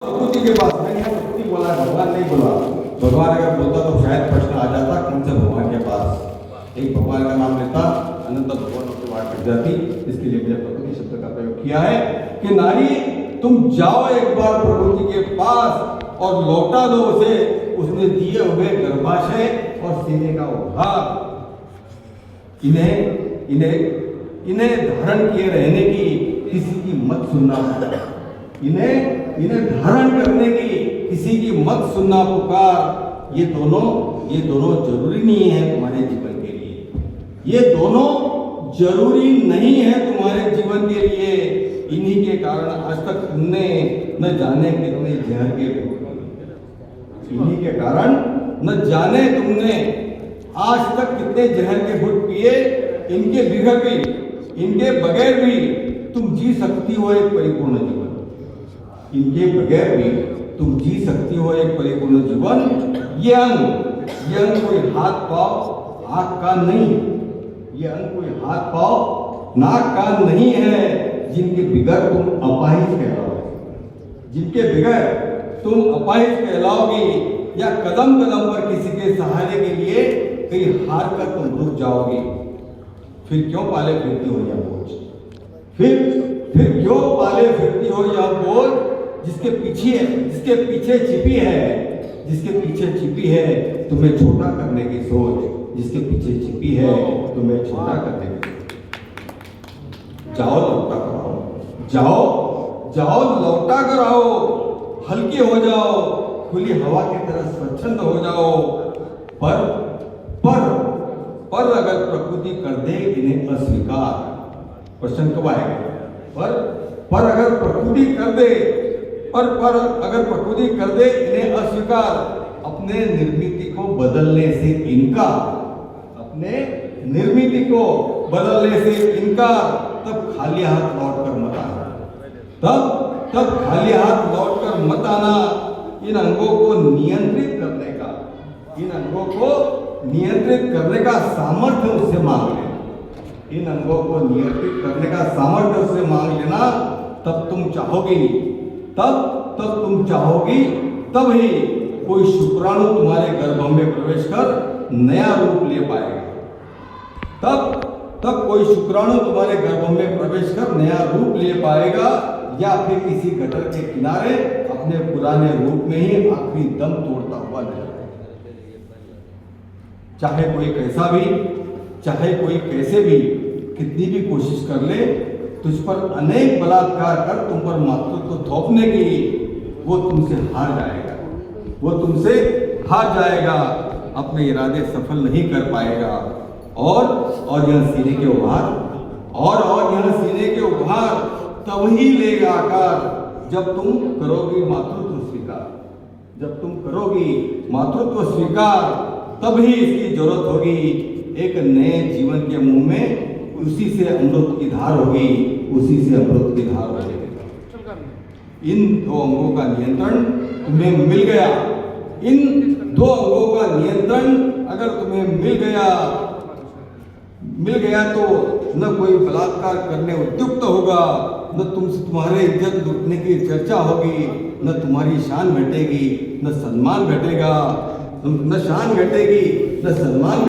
प्रकृति के पास मैंने यहाँ प्रकृति बोला है, भगवान नहीं बोला। भगवान अगर बोलता तो शायद प्रश्न आ जाता कौन से भगवान के पास। एक भगवान का नाम लेता अनंत भगवान की बात कट जाती। इसके लिए मैंने प्रकृति शब्द का प्रयोग किया है कि नारी तुम जाओ एक बार प्रकृति के पास और लौटा दो उसे उसने दिए हुए गर्भाशय और सीने का उद्धार। इन्हें धारण किए रहने की किसी की मत सुनना। इन्हें धारण करने की किसी की मत सुनना पुकार। ये दोनों जरूरी नहीं है तुम्हारे जीवन के लिए। ये दोनों जरूरी नहीं है तुम्हारे जीवन के लिए। इन्हीं के कारण आज तक तुमने न जाने कितने जहर के इन्हीं के कारण न जाने तुमने आज तक कितने जहर के घुट पिए। इनके बिगड़ भी इनके बगैर भी तुम जी सकती हो एक परिपूर्ण जीवन। इनके बगैर भी तुम जी सकती हो एक परिपूर्ण जीवन। ये अंग कोई हाथ पांव आँख कान नहीं। ये अंग कोई हाथ पांव नाक कान नहीं है जिनके बिगैर तुम अपाहिज कहलाओगे। जिनके बगैर तुम अपाहिज कहलाओगी या कदम कदम पर किसी के सहारे के लिए कहीं हार कर तुम रुक जाओगी। फिर क्यों पाले फिरती हो यह बोझ। फिर क्यों पाले फिरती हो यह बोझ जिसके पीछे छिपी है तुम्हें छोटा करने की सोच। जिसके पीछे छिपी है तुम्हें छोटा करने की सोच। जाओ लौटा कराओ। जाओ लौटा कराओ। हल्के हो जाओ। खुली हवा की तरह स्वच्छंद हो जाओ। पर अगर प्रकृति कर दे इन्हें अस्वीकार। प्रश्न कब आएगा? पर अगर प्रकृति कर दे अगर प्रकृति कर दे इन्हें अस्वीकार। अपने निर्मिति को बदलने से इनकार। तब खाली हाथ लौट कर मत आना। तब खाली हाथ लौट कर मत आना। इन अंगों को नियंत्रित करने का सामर्थ्य उससे मांग लेना। इन अंगों को नियंत्रित करने का सामर्थ्य उससे मांग लेना। तब तुम चाहोगी तब ही कोई शुक्राणु तुम्हारे गर्भ में प्रवेश कर नया रूप ले पाएगा। तब कोई शुक्राणु तुम्हारे गर्भ में प्रवेश कर नया रूप ले पाएगा या फिर किसी गटर के किनारे अपने पुराने रूप में ही आखिरी दम तोड़ता हुआ नजर आएगा। चाहे कोई कैसे भी कितनी भी कोशिश कर ले तुझ पर अनेक बलात्कार कर तुम पर मातृत्व थोपने की वो तुमसे हार जाएगा। अपने इरादे सफल नहीं कर पाएगा। और यह सीने के उभार तब ही लेगा आकार जब तुम करोगी मातृत्व स्वीकार। तब ही इसकी जरूरत होगी। एक नए जीवन के मुंह में उसी से अमृत की धार होगी। इन दो अंगों का नियंत्रण तुम्हें मिल गया। अगर तुम्हें मिल गया तो न कोई बलात्कार करने उद्युक्त होगा, न तुम्हारे इज्जत लूटने की चर्चा होगी, न तुम्हारी शान घटेगी, न सम्मान घटेगा, न शान घटेगी, न सम्मान